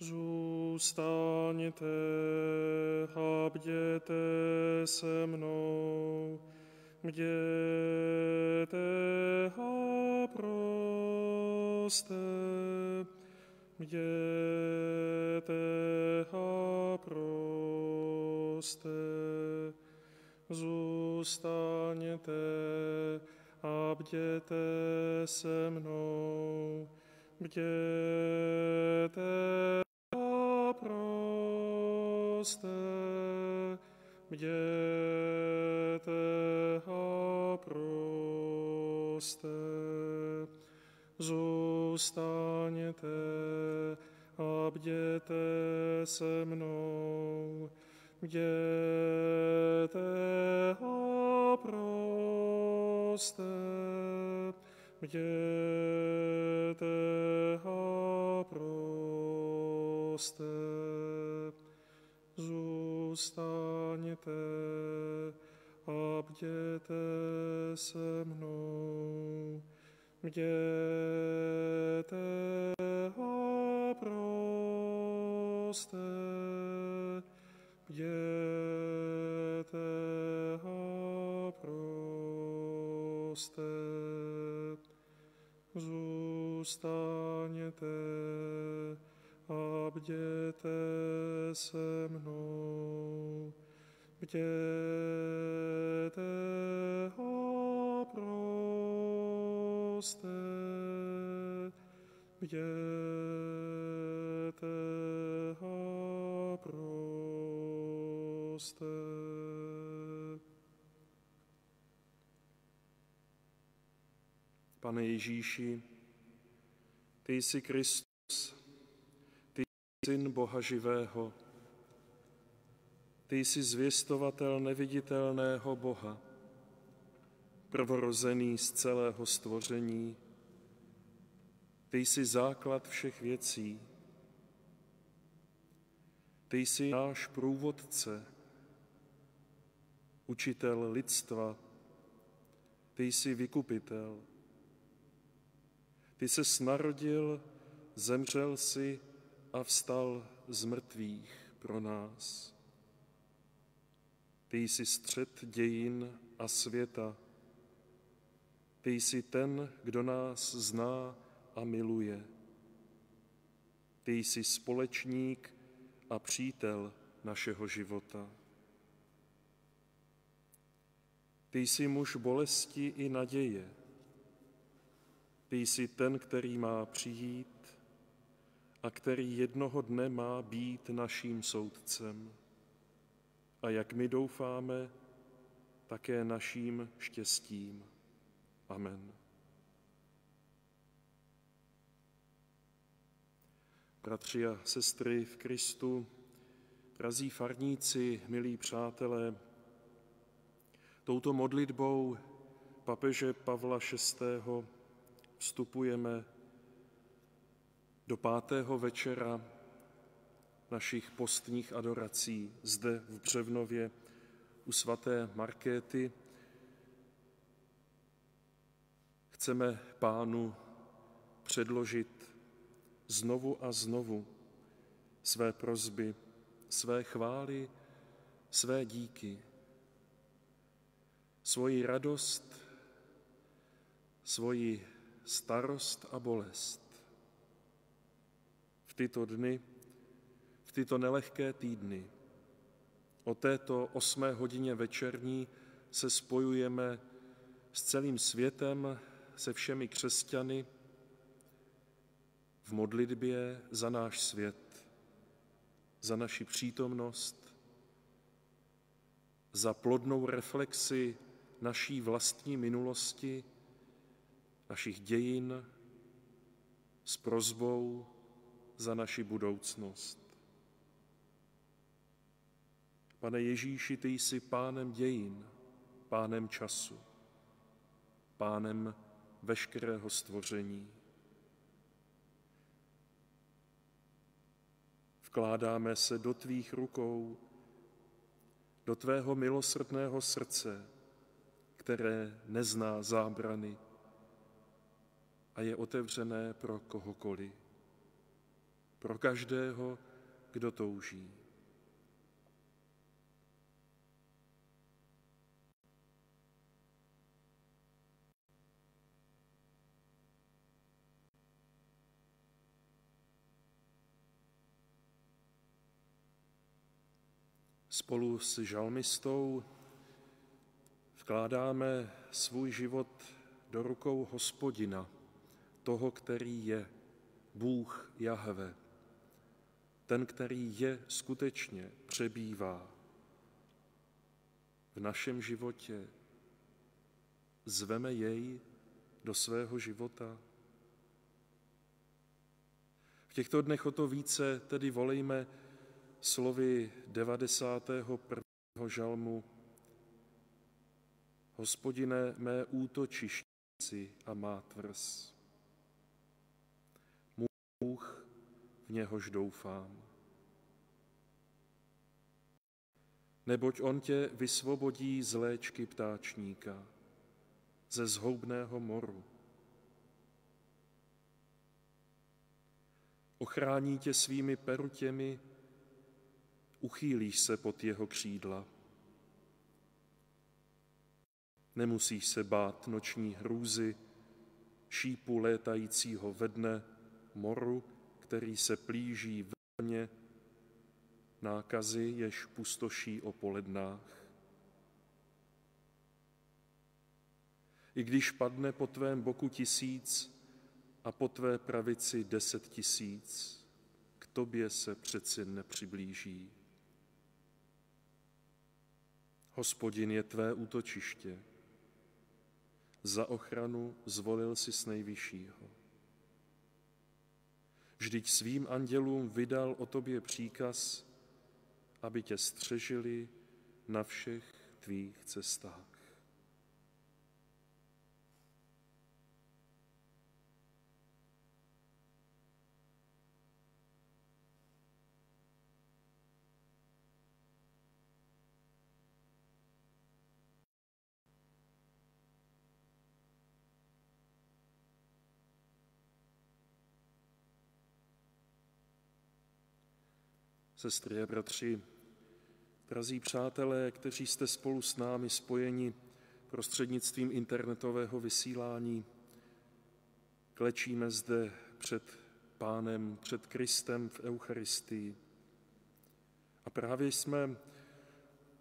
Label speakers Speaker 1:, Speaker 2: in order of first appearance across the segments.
Speaker 1: Zůstaňte a bděte se mnou, bděte a proste, bděte a proste. Zůstaňte a bděte se mnou, bděte a proste, bděte a proste. Zůstaňte a bděte se mnou, bděte a proste, bděte a proste. Zůstaňte a bděte se mnou, bděte a proste, bděte a proste. Zůstaňte a bděte se mnou, bděte a proste, bděte a proste. Pane Ježíši, ty jsi Kristus, ty jsi Syn Boha živého, ty jsi zvěstovatel neviditelného Boha, prvorozený z celého stvoření, ty jsi základ všech věcí, ty jsi náš průvodce, učitel lidstva, ty jsi vykupitel. Ty ses narodil, zemřel si a vstal z mrtvých pro nás. Ty jsi střed dějin a světa. Ty jsi ten, kdo nás zná a miluje. Ty jsi společník a přítel našeho života. Ty jsi muž bolesti i naděje. Ty jsi ten, který má přijít a který jednoho dne má být naším soudcem. A jak my doufáme, také naším štěstím. Amen. Bratři a sestry v Kristu, drazí farníci, milí přátelé, touto modlitbou papeže Pavla VI. Vstupujeme do 5. večera našich postních adorací zde v Břevnově u svaté Markéty. Chceme Pánu předložit znovu a znovu své prosby, své chvály, své díky, svoji radost, svoji starost a bolest. V tyto dny, v tyto nelehké týdny, o této 8. hodině večerní se spojujeme s celým světem, se všemi křesťany v modlitbě za náš svět, za naši přítomnost, za plodnou reflexi naší vlastní minulosti, našich dějin, s prosbou za naši budoucnost. Pane Ježíši, ty jsi pánem dějin, pánem času, pánem veškerého stvoření. Vkládáme se do tvých rukou, do tvého milosrdného srdce, které nezná zábrany a je otevřené pro kohokoliv. pro každého, kdo touží. Spolu s žalmistou vkládáme svůj život do rukou Hospodina, toho, který je Bůh Jahve, ten, který je skutečně, přebývá v našem životě. Zveme jej do svého života. V těchto dnech o to více tedy volejme slovy 91. žalmu: Hospodine, mé útočiště a má tvrz. Můj Bůh, v něhož doufám. Neboť on tě vysvobodí z léčky ptáčníka, ze zhoubného moru. Ochrání tě svými perutěmi, uchýlíš se pod jeho křídla. Nemusíš se bát noční hrůzy, šípu létajícího ve dne, moru, který se plíží v vlně, nákazy, jež pustoší o polednách. I když padne po tvém boku 1000 a po tvé pravici 10 000, k tobě se přeci nepřiblíží. Hospodin je tvé útočiště. Za ochranu zvolil si s nejvyššího. Vždyť svým andělům vydal o tobě příkaz, aby tě střežili na všech tvých cestách. Sestry a bratři, drazí přátelé, kteří jste spolu s námi spojeni prostřednictvím internetového vysílání, klečíme zde před Pánem, před Kristem v Eucharistii. A právě jsme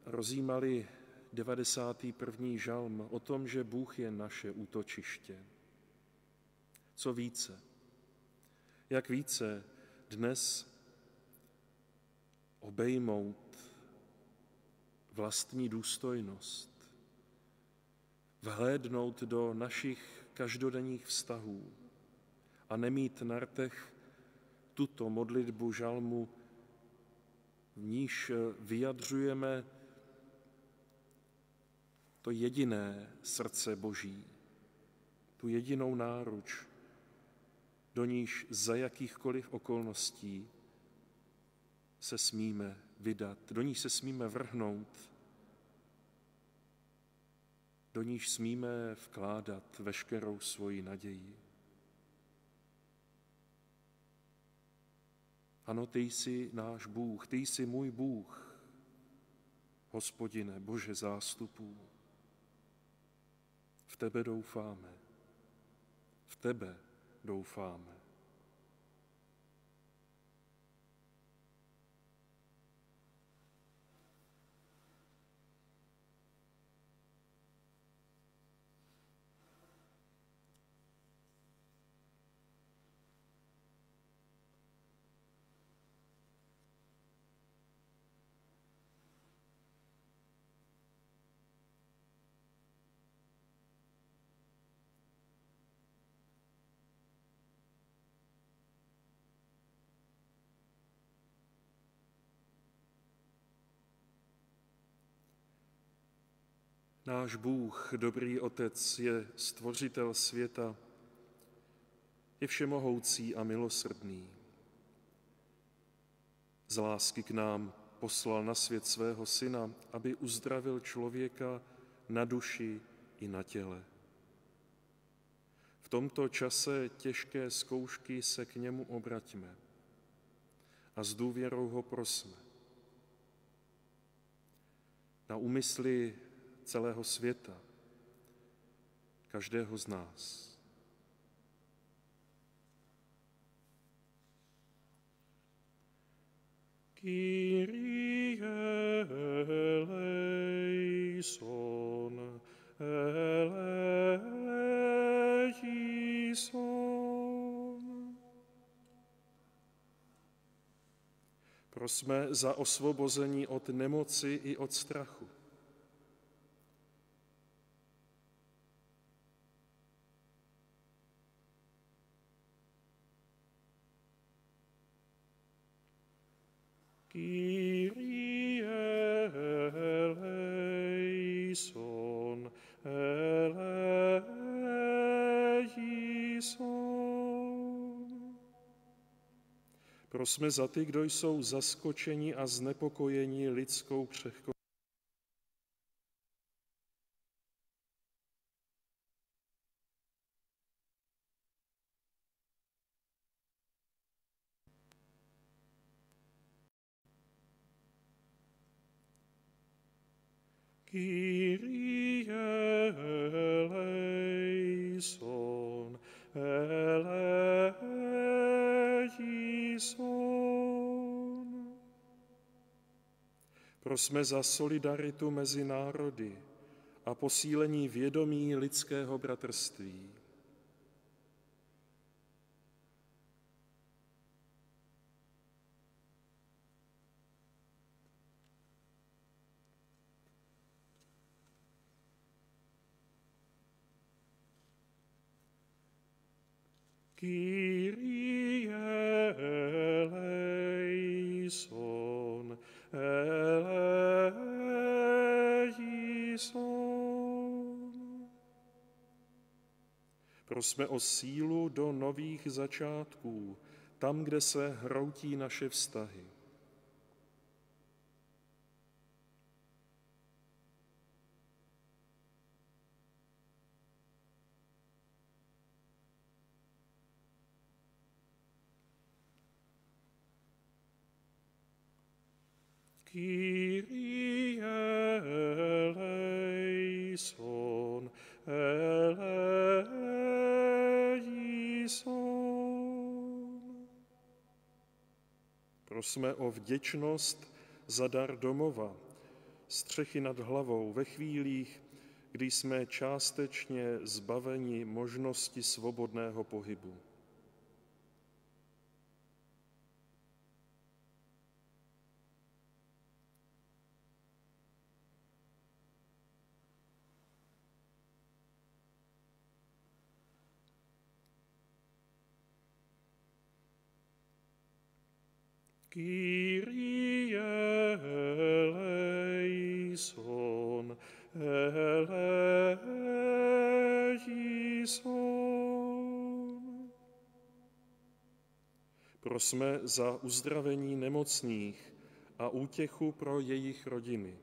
Speaker 1: rozjímali 91. žalm o tom, že Bůh je naše útočiště. Co více? Jak více dnes obejmout vlastní důstojnost, vhlédnout do našich každodenních vztahů a nemít na rtech tuto modlitbu žalmu, v níž vyjadřujeme to jediné srdce Boží, tu jedinou náruč, do níž za jakýchkoliv okolností se smíme vydat, do níž se smíme vrhnout, do níž smíme vkládat veškerou svoji naději. Ano, ty jsi náš Bůh, ty jsi můj Bůh, Hospodine, Bože zástupů. V tebe doufáme, v tebe doufáme. Náš Bůh, dobrý Otec, je stvořitel světa, je všemohoucí a milosrdný. Z lásky k nám poslal na svět svého Syna, aby uzdravil člověka na duši i na těle. V tomto čase těžké zkoušky se k němu obraťme. a s důvěrou ho prosme. Na úmysly celého světa, každého z nás. Kyrie eleison, eleison. Prosme za osvobození od nemoci i od strachu. Kyrie eleison, eleison. Prosme za ty, kdo jsou zaskočeni a znepokojeni lidskou křehkostí. Kyrie eleison, eleison. Prosme za solidaritu mezi národy a posílení vědomí lidského bratrství. Kyrie eleison, eleison. Prosme o sílu do nových začátků, tam, kde se hroutí naše vztahy. Kyrie eleison, eleison. Prosme o vděčnost za dar domova, střechy nad hlavou ve chvílích, kdy jsme částečně zbaveni možnosti svobodného pohybu. Kyrie eleison, eleison. Prosme za uzdravení nemocných a útěchu pro jejich rodiny.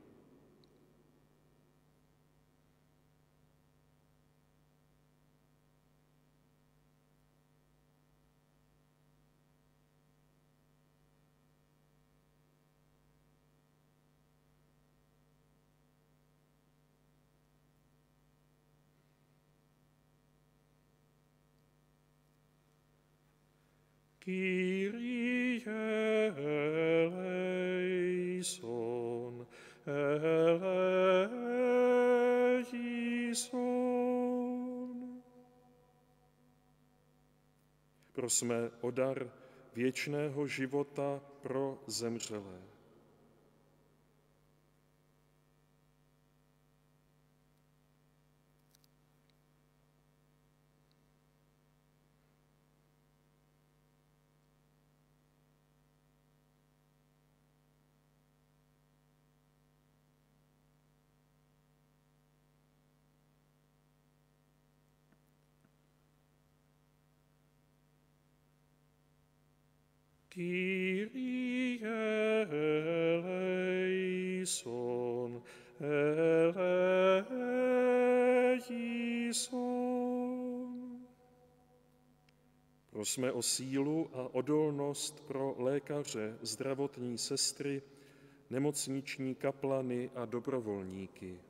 Speaker 1: Kyrie eleison, eleison. Prosme o dar věčného života pro zemřelé. Kyrie eleison, eleison. Prosme o sílu a odolnost pro lékaře, zdravotní sestry, nemocniční kaplany a dobrovolníky.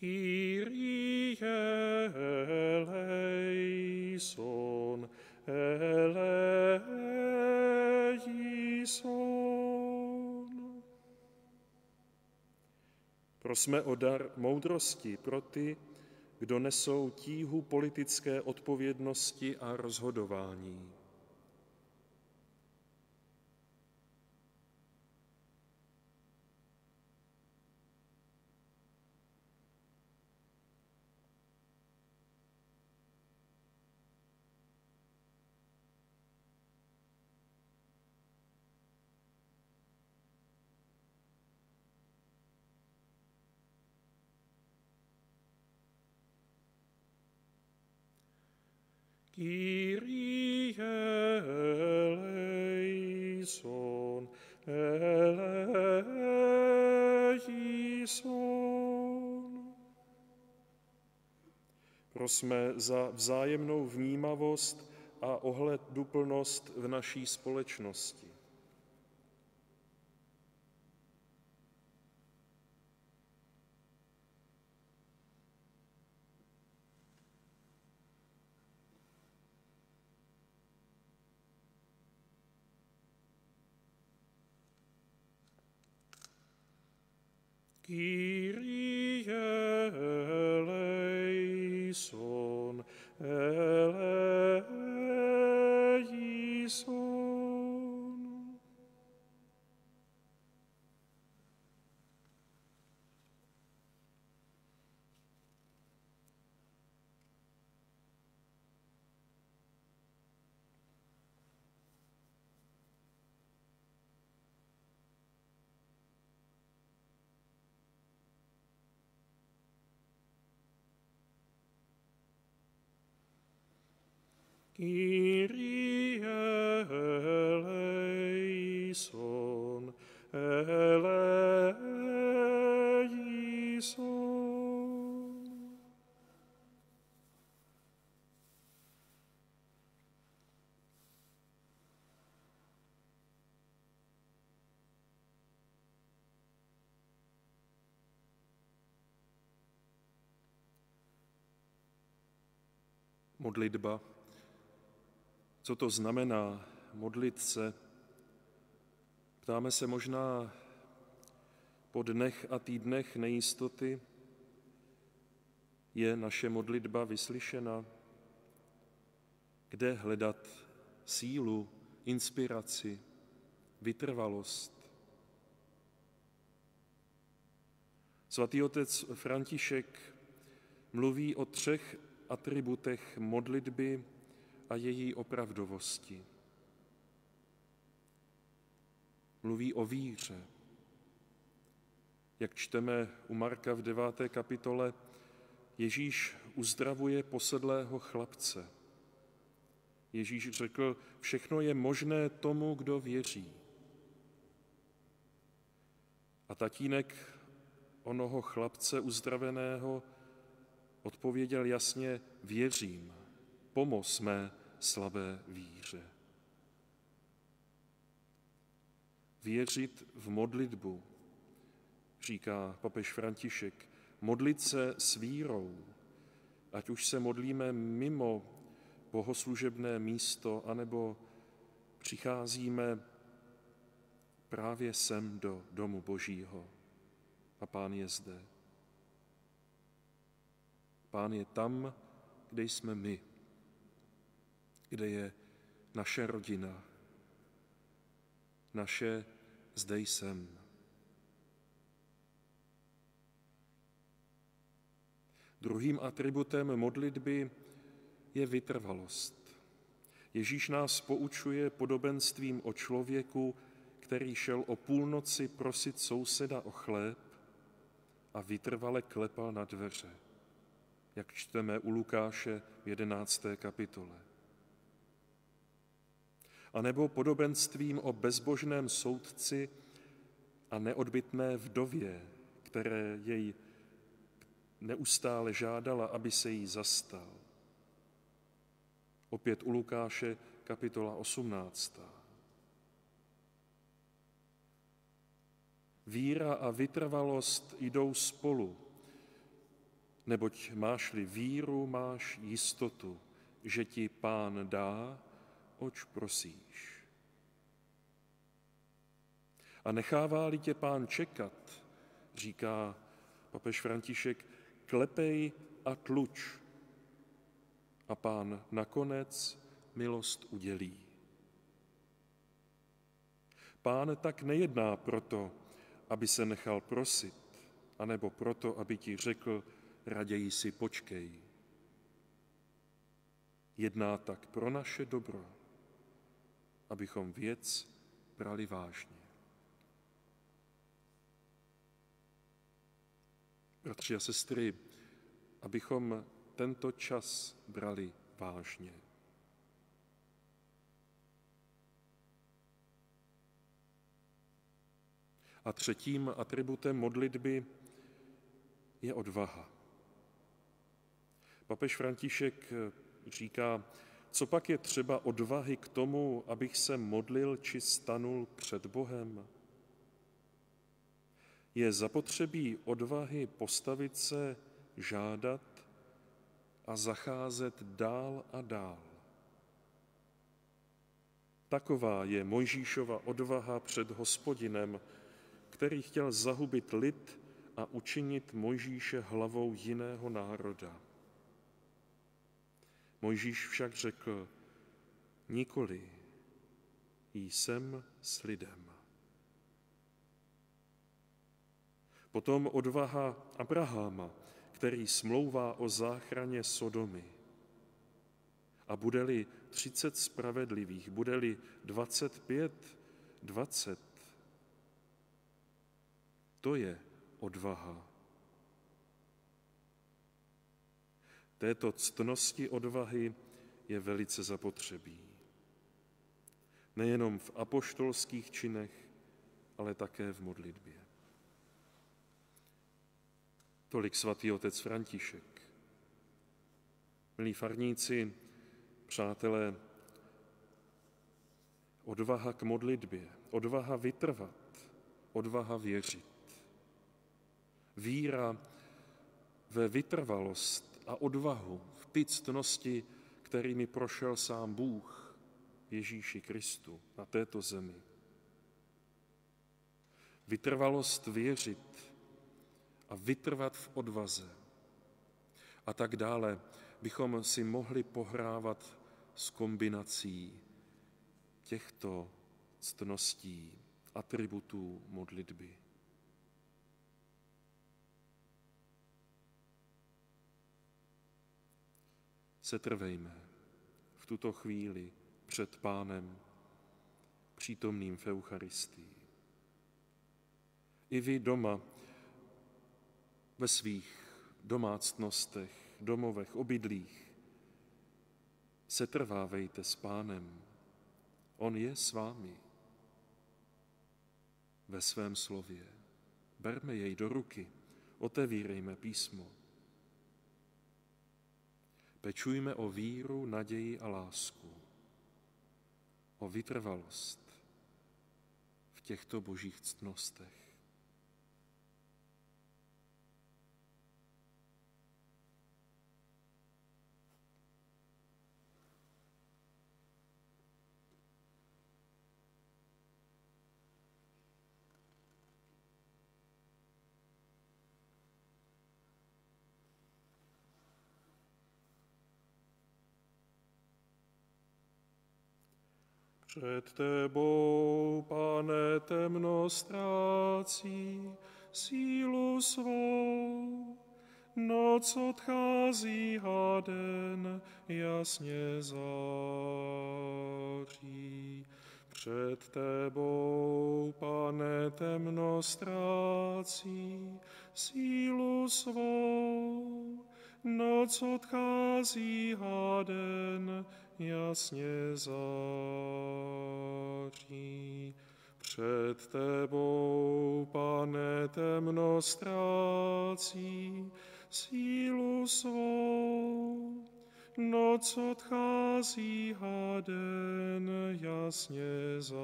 Speaker 1: Kyrie eleison, eleison. Prosme o dar moudrosti pro ty, kdo nesou tíhu politické odpovědnosti a rozhodování. Kyrie eleison, eleison. Prosme za vzájemnou vnímavost a ohleduplnost v naší společnosti. Kyrie eleison, eleison. Kyrie eleison, eleison. Modlitba. Co to znamená modlit se? Ptáme se možná po dnech a týdnech nejistoty. Je naše modlitba vyslyšena? Kde hledat sílu, inspiraci, vytrvalost? Svatý otec František mluví o 3 atributech modlitby a její opravdovosti. Mluví o víře. Jak čteme u Marka v 9. kapitole, Ježíš uzdravuje posedlého chlapce. Ježíš řekl, všechno je možné tomu, kdo věří. A tatínek onoho chlapce uzdraveného odpověděl jasně, věřím, pomoz mé slabé víře. Věřit v modlitbu, říká papež František, modlit se s vírou, ať už se modlíme mimo bohoslužebné místo, anebo přicházíme právě sem do domu Božího a Pán je zde. Pán je tam, kde jsme my, kde je naše rodina, naše zde jsem. Druhým atributem modlitby je vytrvalost. Ježíš nás poučuje podobenstvím o člověku, který šel o půlnoci prosit souseda o chléb a vytrvale klepal na dveře, jak čteme u Lukáše v 11. kapitole. A nebo podobenstvím o bezbožném soudci a neodbytné vdově, které jej neustále žádala, aby se jí zastal. Opět u Lukáše kapitola 18. Víra a vytrvalost jdou spolu, neboť máš-li víru, máš jistotu, že ti Pán dá, oč prosíš. A nechává-li tě Pán čekat, říká papež František, klepej a tluč a Pán nakonec milost udělí. Pán tak nejedná proto, aby se nechal prosit, anebo proto, aby ti řekl, raději si počkej. Jedná tak pro naše dobro, abychom věc brali vážně. Bratři a sestry, abychom tento čas brali vážně. A třetím atributem modlitby je odvaha. Papež František říká, co pak je třeba odvahy k tomu, abych se modlil či stanul před Bohem? Je zapotřebí odvahy postavit se, žádat a zacházet dál a dál. Taková je Mojžíšova odvaha před Hospodinem, který chtěl zahubit lid a učinit Mojžíše hlavou jiného národa. Mojžíš však řekl, nikoli, jsem s lidem. Potom odvaha Abraháma, který smlouvá o záchraně Sodomy. A bude-li 30 spravedlivých, bude-li 25, 20, to je odvaha. Této ctnosti odvahy je velice zapotřebí. Nejenom v apoštolských činech, ale také v modlitbě. Tolik svatý otec František. Milí farníci, přátelé, odvaha k modlitbě, odvaha vytrvat, odvaha věřit. Víra ve vytrvalost a odvahu v ty ctnosti, kterými prošel sám Bůh Ježíši Kristu na této zemi. Vytrvalost věřit a vytrvat v odvaze. A tak dále bychom si mohli pohrávat s kombinací těchto ctností, atributů modlitby. Setrvejme v tuto chvíli před Pánem, přítomným v Eucharistii. I vy doma, ve svých domácnostech, domovech, obydlích, setrvávejte s Pánem. On je s vámi ve svém slově. Berme jej do ruky, otevírejme písmo. Pečujme o víru, naději a lásku, o vytrvalost v těchto božích ctnostech. Před tebou, Pane, temno ztrácí sílu svou, Noc odchází a den jasně září. Před tebou, Pane, temno ztrácí sílu svou. Noc odchází a den jasně září. Před tebou, Pane, temno ztrácí sílu svou. Noc odchází a den jasně září.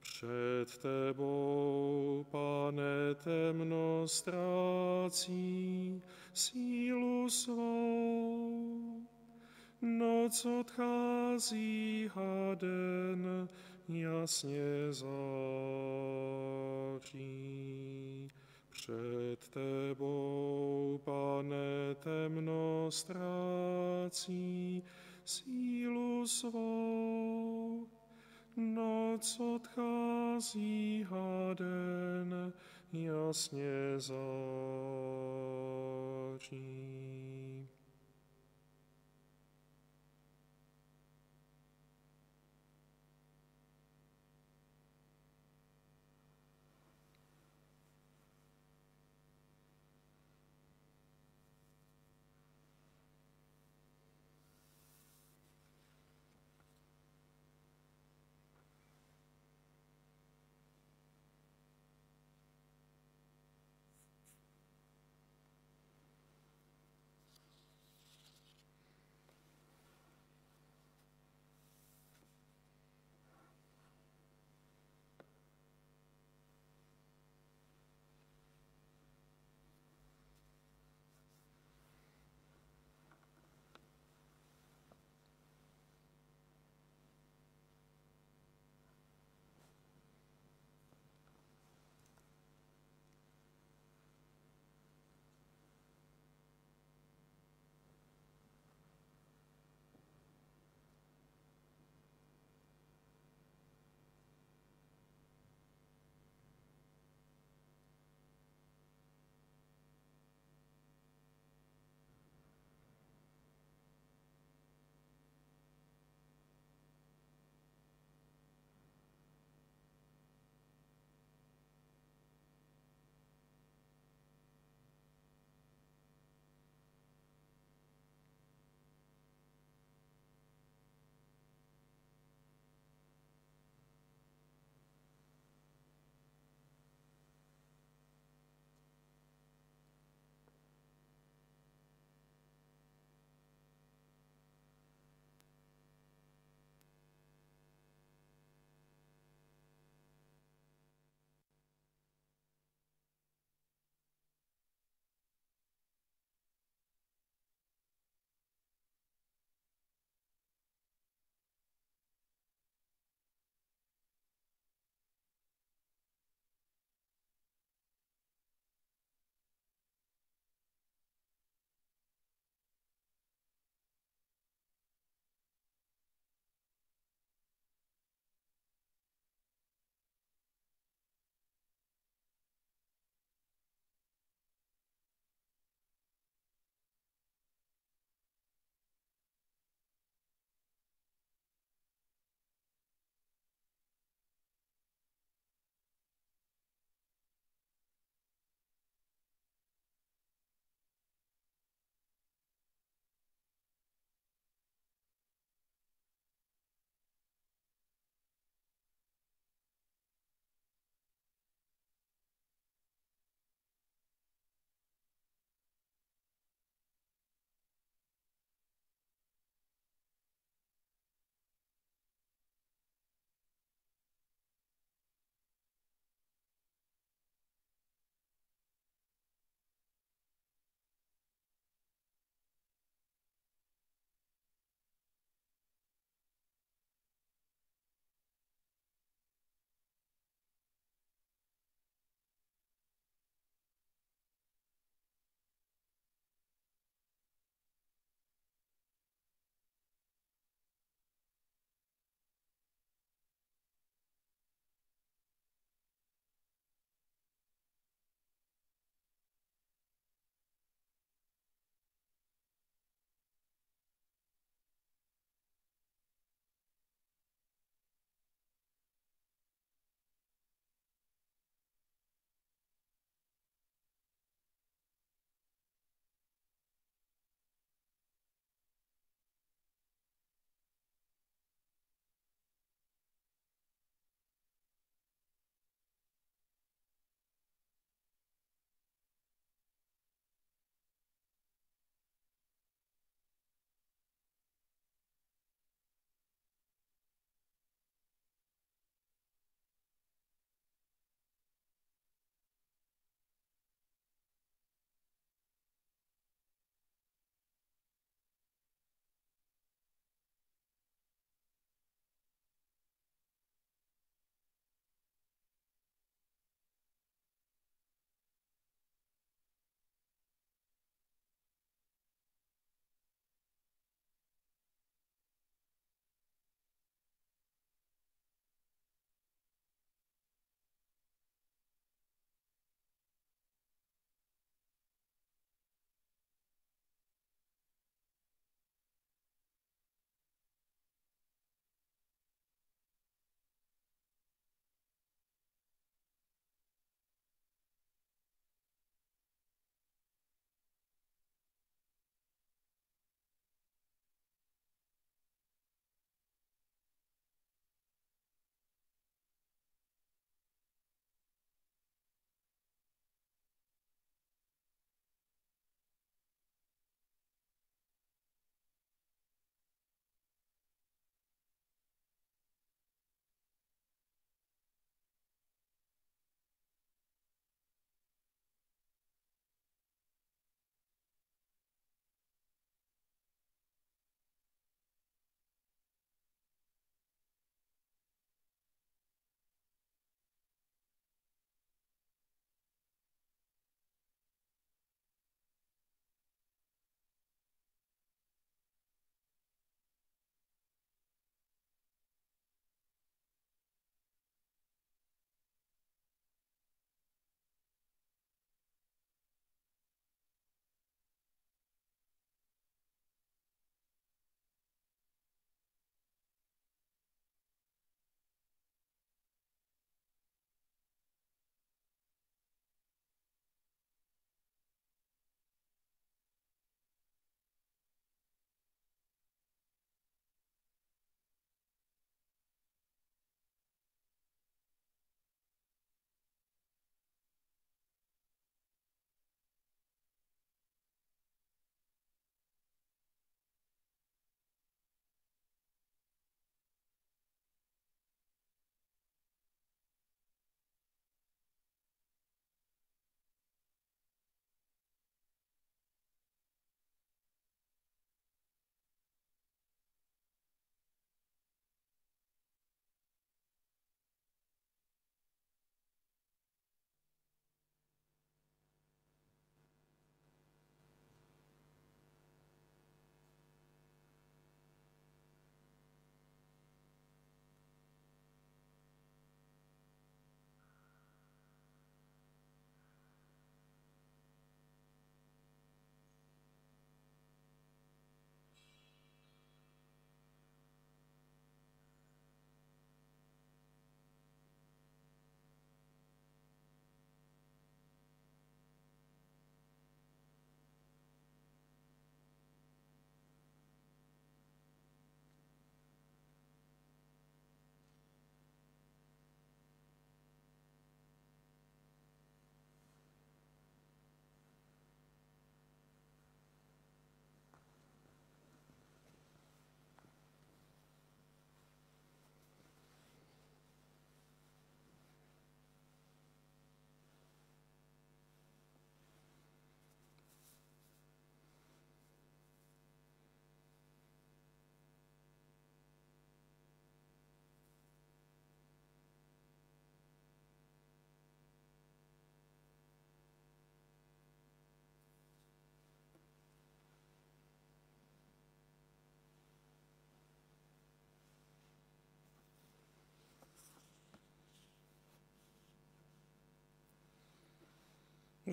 Speaker 1: Před tebou, Pane, temno ztrácí sílu svou. Noc odchází a den jasně září. Před tebou, Pane, temno ztrácí sílu svou. Noc odchází a den jasně září.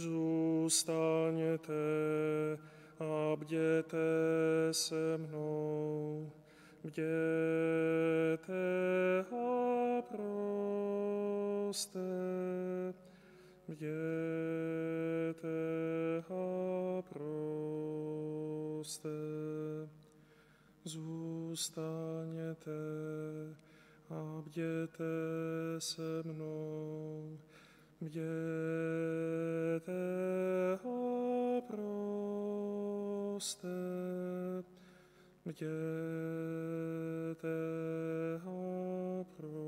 Speaker 1: zůstaňte a bděte se mnou, bděte a proste, bděte a proste, zůstaňte a bděte se mnou, bděte a proste, bděte a proste.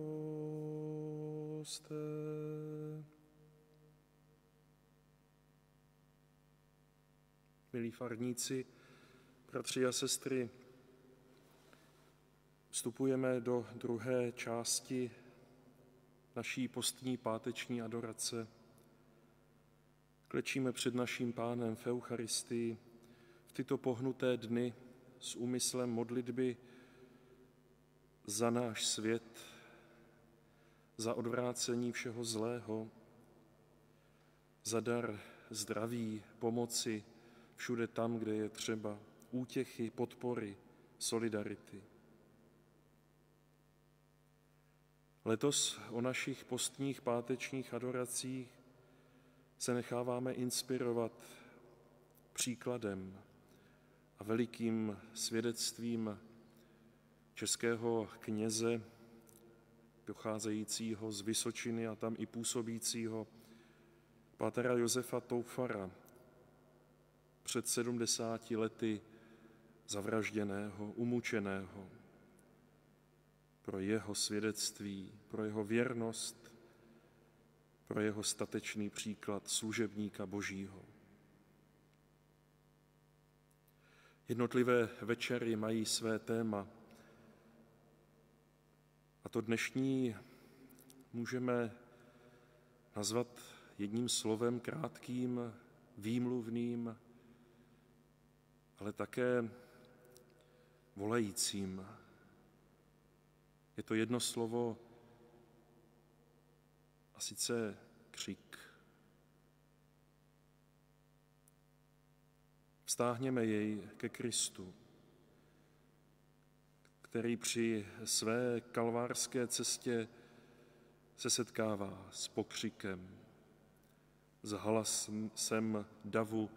Speaker 1: Milí farníci, bratři a sestry, vstupujeme do druhé části naší postní páteční adorace. Klečíme před naším Pánem v Eucharistii v tyto pohnuté dny s úmyslem modlitby za náš svět, za odvrácení všeho zlého, za dar zdraví, pomoci všude tam, kde je třeba, útěchy, podpory, solidarity. Letos o našich postních pátečních adoracích se necháváme inspirovat příkladem a velikým svědectvím českého kněze, pocházejícího z Vysočiny a tam i působícího pátera Josefa Toufara, před 70 lety zavražděného, umučeného, pro jeho svědectví, pro jeho věrnost, pro jeho statečný příklad služebníka Božího. Jednotlivé večery mají své téma a to dnešní můžeme nazvat jedním slovem krátkým, výmluvným, ale také volajícím. Je to jedno slovo a sice křik. Vztáhněme jej ke Kristu, který při své kalvárské cestě se setkává s pokřikem, s hlasem davu,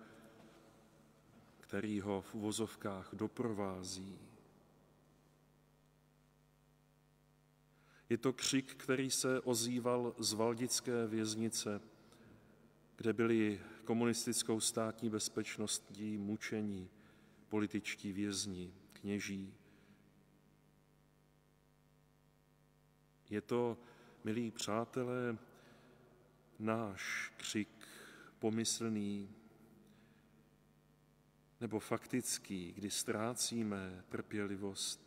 Speaker 1: který ho v uvozovkách doprovází. Je to křik, který se ozýval z valdické věznice, kde byli komunistickou státní bezpečností mučení političtí vězni, kněží. Je to, milí přátelé, náš křik pomyslný nebo faktický, kdy ztrácíme trpělivost.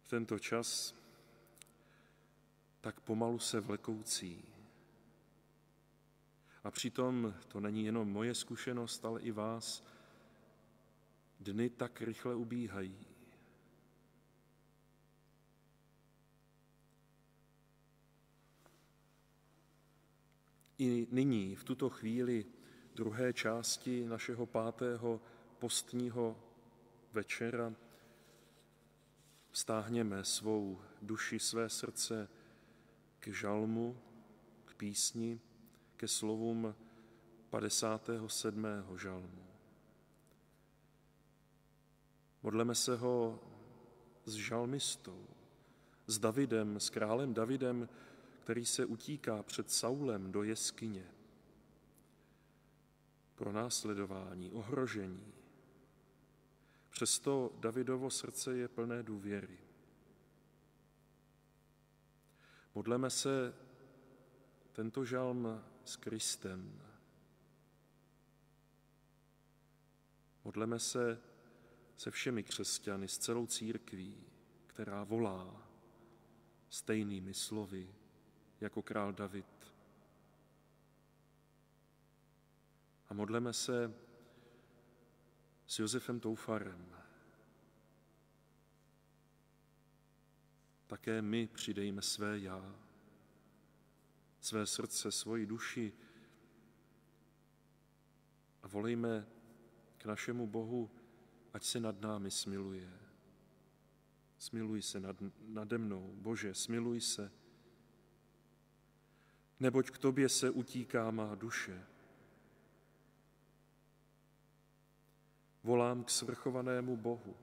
Speaker 1: V tento čas tak pomalu se vlekoucí. A přitom to není jenom moje zkušenost, ale i vás. Dny tak rychle ubíhají. I nyní, v tuto chvíli druhé části našeho 5. postního večera, vztáhněme svou duši, své srdce k žalmu, k písni, ke slovům 57. žalmu. Modleme se ho s žalmistou, s Davidem, s králem Davidem, který se utíká před Saulem do jeskyně. Pronásledování, ohrožení. Přesto Davidovo srdce je plné důvěry. Modleme se tento žalm s Kristem. Modleme se všemi křesťany, s celou církví, která volá stejnými slovy jako král David. A modleme se s Josefem Toufarem. Také my přidejme své já, své srdce, svoji duši a volejme k našemu Bohu, ať se nad námi smiluje. Smiluj se nade mnou, Bože, smiluj se, neboť k tobě se utíká má duše. Volám k svrchovanému Bohu,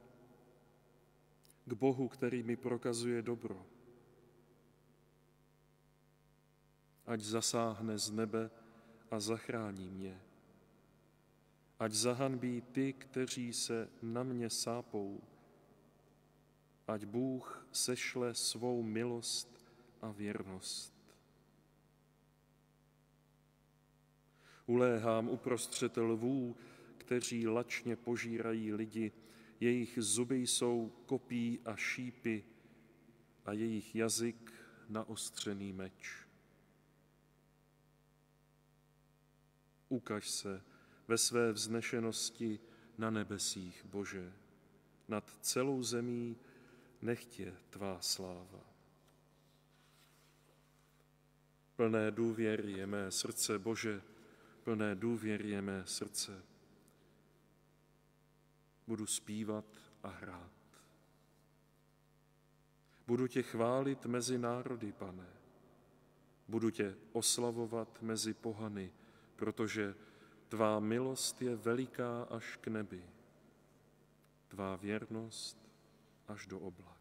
Speaker 1: k Bohu, který mi prokazuje dobro. Ať zasáhne z nebe a zachrání mě. Ať zahanbí ty, kteří se na mě sápou. Ať Bůh sešle svou milost a věrnost. Uléhám uprostřed lvů, kteří lačně požírají lidi. Jejich zuby jsou kopí a šípy a jejich jazyk naostřený meč. Ukaž se ve své vznešenosti na nebesích, Bože. Nad celou zemí nechť je tvá sláva. Plné důvěry je mé srdce, Bože, plné důvěry je mé srdce. Budu zpívat a hrát. Budu tě chválit mezi národy, Pane. Budu tě oslavovat mezi pohany, protože tvá milost je veliká až k nebi, tvá věrnost až do oblak.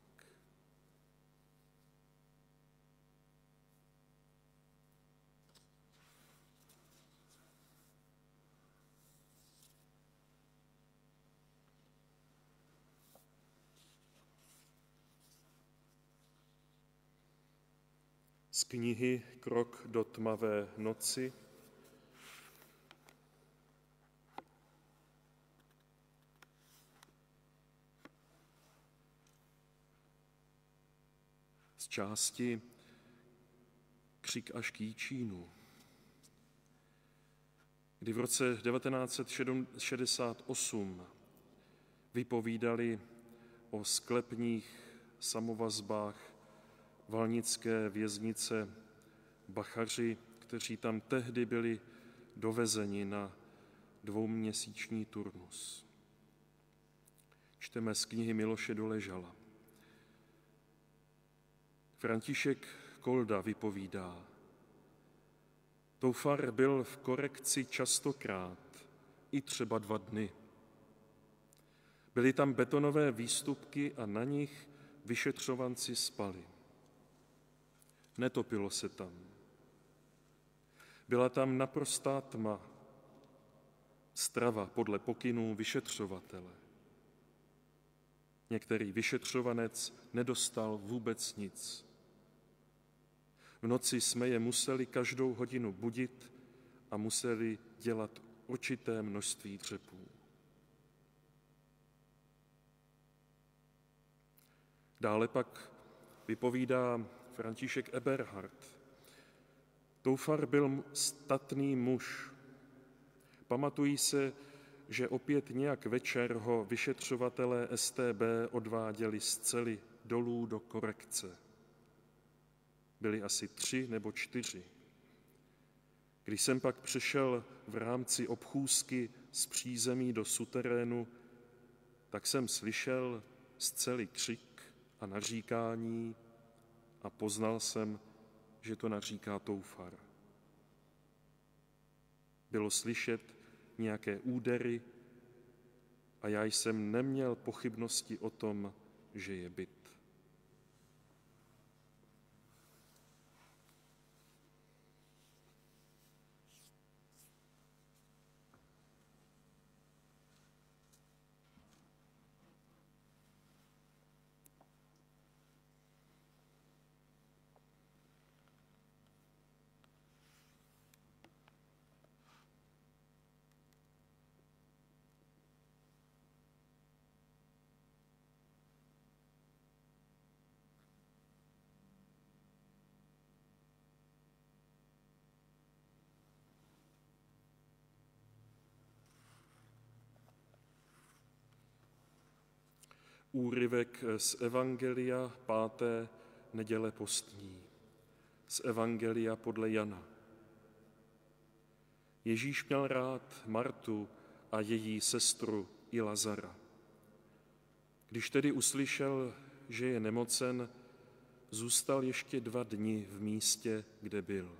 Speaker 1: Z knihy Krok do tmavé noci z části Křik až k Jíčínu, kdy v roce 1968 vypovídali o sklepních samovazbách valnické věznice bachaři, kteří tam tehdy byli dovezeni na 2měsíční turnus. Čteme z knihy Miloše Doležala. František Kolda vypovídá: Toufar byl v korekci častokrát, i třeba 2 dny. Byly tam betonové výstupky a na nich vyšetřovanci spali. Netopilo se tam. Byla tam naprostá tma, strava podle pokynů vyšetřovatele. Některý vyšetřovanec nedostal vůbec nic. V noci jsme je museli každou hodinu budit a museli dělat určité množství dřepů. Dále pak vypovídá František Eberhard. Toufar byl statný muž. Pamatují se, že opět nějak večer ho vyšetřovatelé StB odváděli z cely dolů do korekce. Byli asi 3 nebo 4. Když jsem pak přešel v rámci obchůzky z přízemí do suterénu, tak jsem slyšel z cely křik a naříkání a poznal jsem, že to naříká Toufar. Bylo slyšet nějaké údery a já jsem neměl pochybnosti o tom, že je bit. Úryvek z Evangelia 5. neděle postní. Z Evangelia podle Jana. Ježíš měl rád Martu a její sestru i Lazara. Když tedy uslyšel, že je nemocen, zůstal ještě 2 dny v místě, kde byl.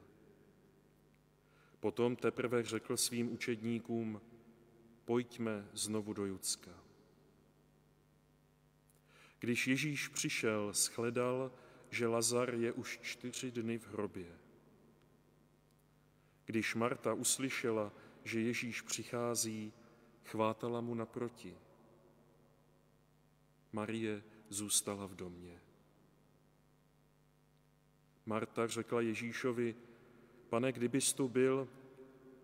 Speaker 1: Potom teprve řekl svým učedníkům: pojďme znovu do Judska. Když Ježíš přišel, shledal, že Lazar je už 4 dny v hrobě. Když Marta uslyšela, že Ježíš přichází, chvátala mu naproti. Marie zůstala v domě. Marta řekla Ježíšovi: Pane, kdybys tu byl,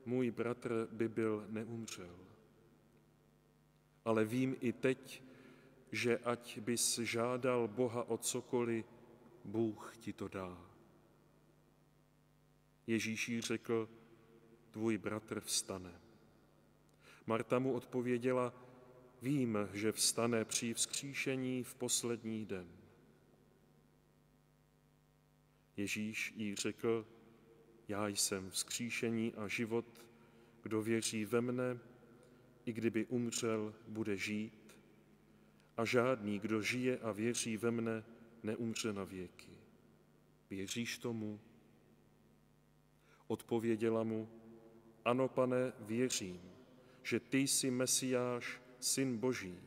Speaker 1: můj bratr by byl neumřel. Ale vím i teď, že ať bys žádal Boha o cokoliv, Bůh ti to dá. Ježíš jí řekl: tvůj bratr vstane. Marta mu odpověděla: vím, že vstane při vzkříšení v poslední den. Ježíš jí řekl: já jsem vzkříšení a život, kdo věří ve mne, i kdyby umřel, bude žít, a žádný, kdo žije a věří ve mne, neumře na věky. Věříš tomu? Odpověděla mu: ano, Pane, věřím, že ty jsi Mesiáš, Syn Boží,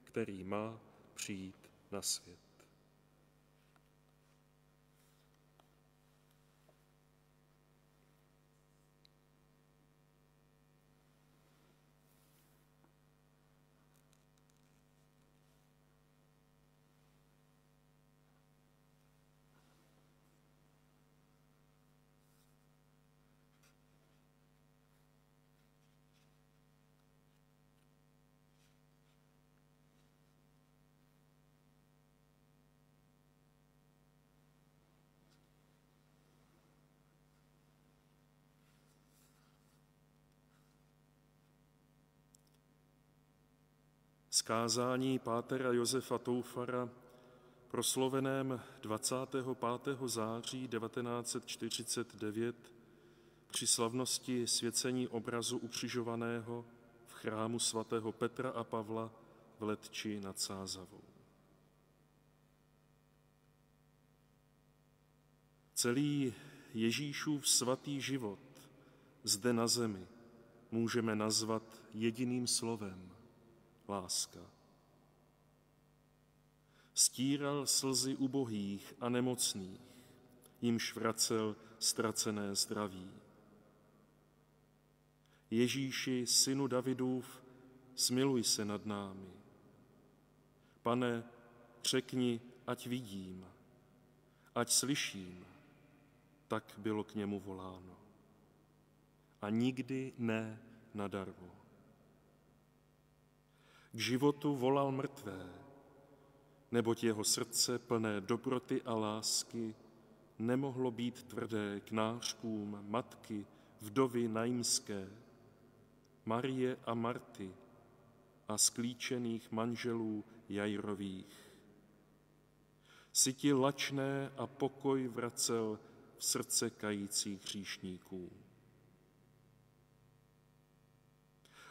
Speaker 1: který má přijít na svět. Z kázání pátera Josefa Toufara, prosloveném 25. září 1949 při slavnosti svěcení obrazu ukřižovaného v chrámu svatého Petra a Pavla v Letči nad Sázavou. Celý Ježíšův svatý život zde na zemi můžeme nazvat jediným slovem: láska. Stíral slzy ubohých a nemocných, jimž vracel ztracené zdraví. Ježíši, synu Davidův, smiluj se nad námi. Pane, řekni, ať vidím, ať slyším, tak bylo k němu voláno. A nikdy ne nadarmo. K životu volal mrtvé, neboť jeho srdce plné dobroty a lásky nemohlo být tvrdé k nářkům matky, vdovy naimské, Marie a Marty a sklíčených manželů Jairových. Syti lačné a pokoj vracel v srdce kajících hříšníků.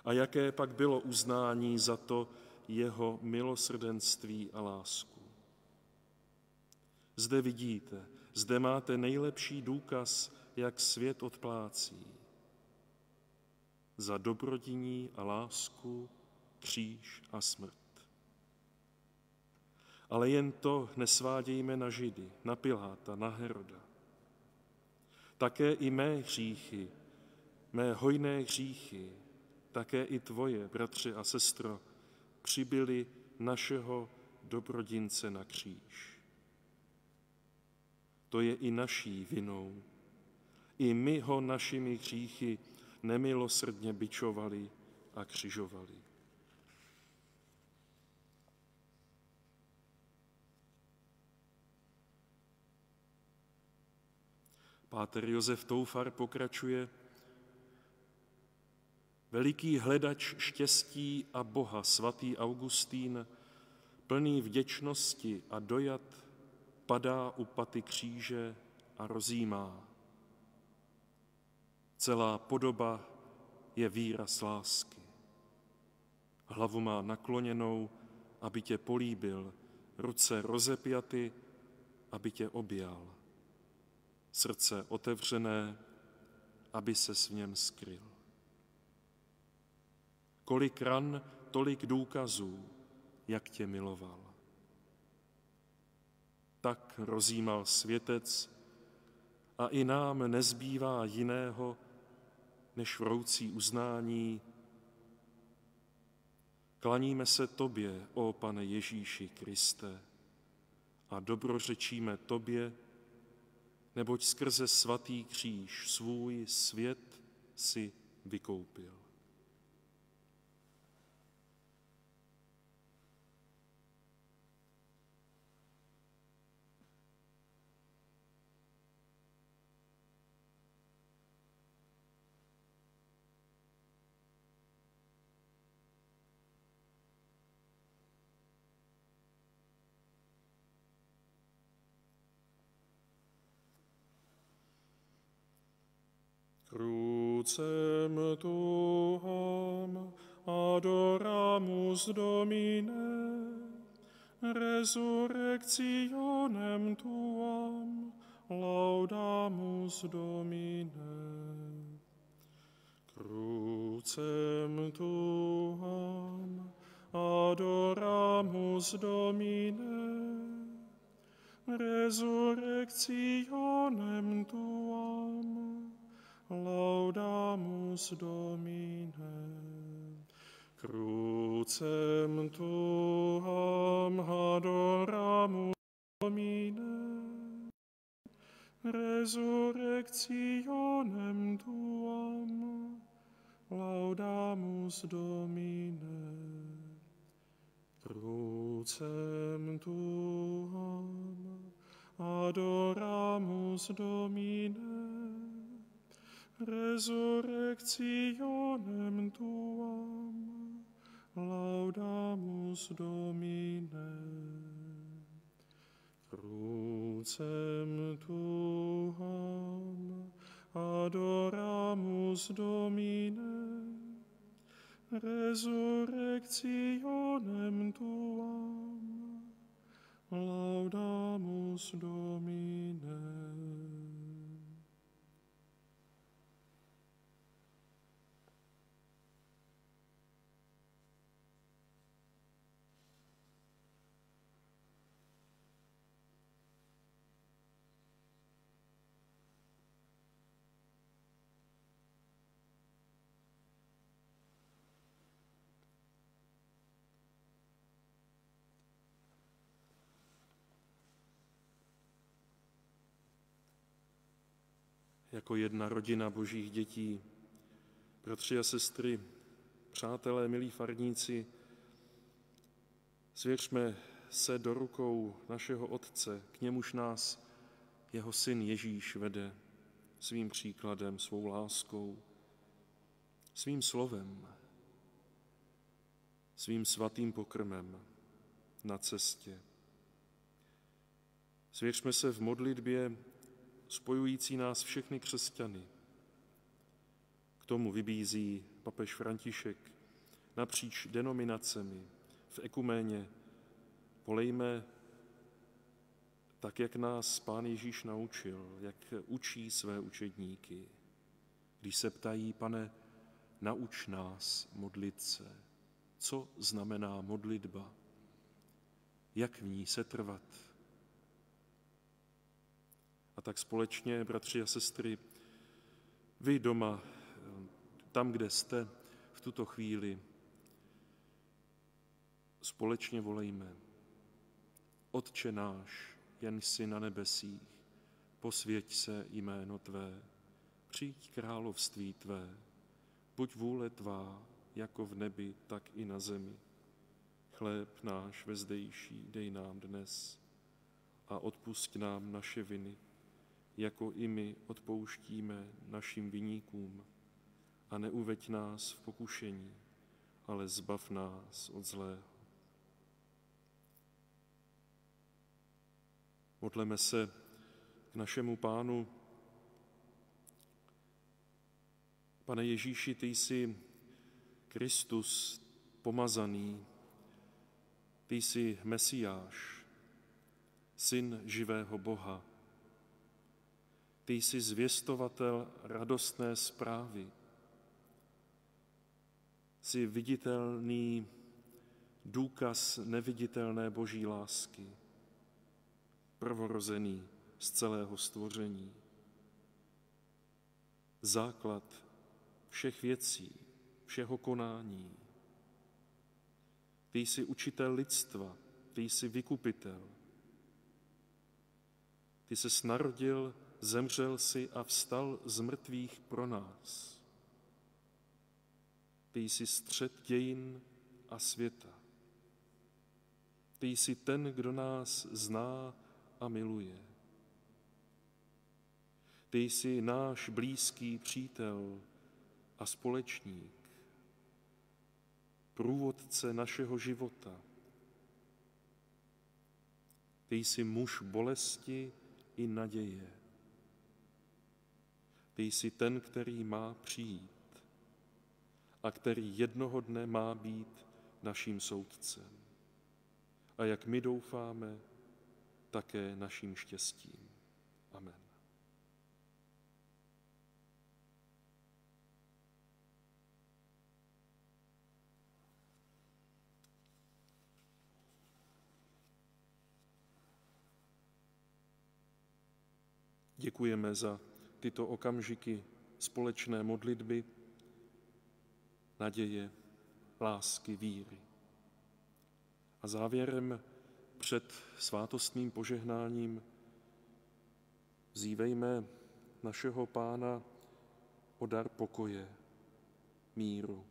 Speaker 1: A jaké pak bylo uznání za to jeho milosrdenství a lásku. Zde vidíte, zde máte nejlepší důkaz, jak svět odplácí. Za dobrodiní a lásku, kříž a smrt. Ale jen to nesvádějme na Židy, na Piláta, na Heroda. Také i mé hříchy, mé hojné hříchy, také i tvoje, bratře a sestro, přibyli našeho dobrodince na kříž. To je i naší vinou. I my ho našimi hříchy nemilosrdně bičovali a křižovali. Páter Josef Toufar pokračuje: veliký hledač štěstí a Boha, svatý Augustín, plný vděčnosti a dojat, padá u paty kříže a rozjímá. Celá podoba je výraz lásky. Hlavu má nakloněnou, aby tě políbil, ruce rozepjaty, aby tě objal. Srdce otevřené, aby ses v něm skryl. Kolik ran, tolik důkazů, jak tě miloval. Tak rozjímal světec a i nám nezbývá jiného, než vroucí uznání. Klaníme se tobě, ó Pane Ježíši Kriste, a dobrořečíme tobě, neboť skrze svatý kříž svůj svět si vykoupil. Crucem tuam adoramus Domine, resurrectionem tuam laudamus Domine. Crucem tuam adoramus Domine, resurrectionem tuam laudamus Domine. Crucem tuam adoramus Domine, resurrectionem tuam laudamus Domine. Crucem tuam adoramus Domine, resurrectionem tuam laudamus Domine. Crucem tuam adoramus Domine, resurrectionem tuam laudamus Domine. Jako jedna rodina božích dětí, bratři a sestry, přátelé, milí farníci, svěřme se do rukou našeho Otce, k němuž nás jeho syn Ježíš vede svým příkladem, svou láskou, svým slovem, svým svatým pokrmem na cestě. Svěřme se v modlitbě spojující nás všechny křesťany. K tomu vybízí papež František napříč denominacemi v ekuméně. Volejme tak, jak nás Pán Ježíš naučil, jak učí své učedníky. Když se ptají: Pane, nauč nás modlit se. Co znamená modlitba? Jak v ní setrvat? A tak společně, bratři a sestry, vy doma, tam, kde jste v tuto chvíli, společně volejme: Otče náš, jen jsi na nebesích, posvěť se jméno tvé, přijď království tvé, buď vůle tvá, jako v nebi, tak i na zemi. Chléb náš vezdejší dej nám dnes a odpusť nám naše viny, jako i my odpouštíme našim viníkům. A neuveď nás v pokušení, ale zbav nás od zlého. Modleme se k našemu Pánu Pane Ježíši, ty jsi Kristus pomazaný, ty jsi Mesiáš, Syn živého Boha. Ty jsi zvěstovatel radostné zprávy. Jsi viditelný důkaz neviditelné Boží lásky, prvorozený z celého stvoření. Základ všech věcí, všeho konání. Ty jsi učitel lidstva, ty jsi vykupitel. Ty ses narodil, zemřel si a vstal z mrtvých pro nás. Ty jsi střed dějin a světa. Ty jsi ten, kdo nás zná a miluje. Ty jsi náš blízký přítel a společník, průvodce našeho života. Ty jsi muž bolesti i naděje. Ty jsi ten, který má přijít a který jednoho dne má být naším soudcem. A jak my doufáme, také naším štěstím. Amen. Děkujeme za tyto okamžiky společné modlitby, naděje, lásky, víry. A závěrem před svátostným požehnáním vzívejme našeho Pána o dar pokoje, míru.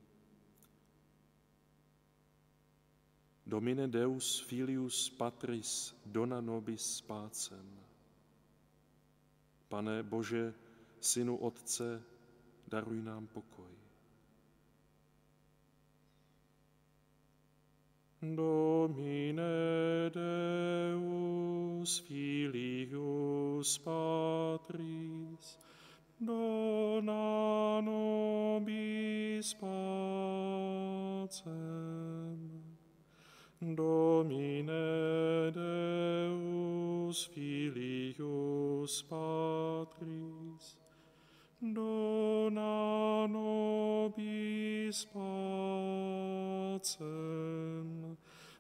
Speaker 1: Domine Deus filius patris dona nobis pacem. Pane Bože, Synu Otce, daruj nám pokoj. Domine Deus filius patris, dona nobis pacem. Domine Deus filius patris, dona nobis pacem.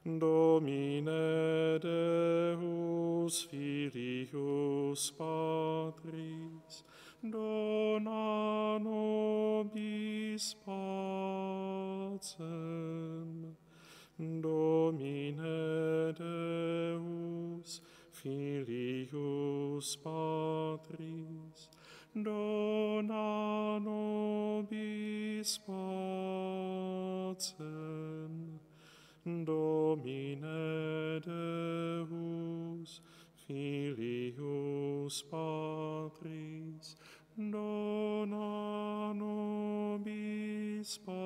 Speaker 1: Domine Deus filius patris, dona nobis pacem. Domine Deus filius patris, dona nobis pacem. Domine Deus filius patris, dona nobis pacem.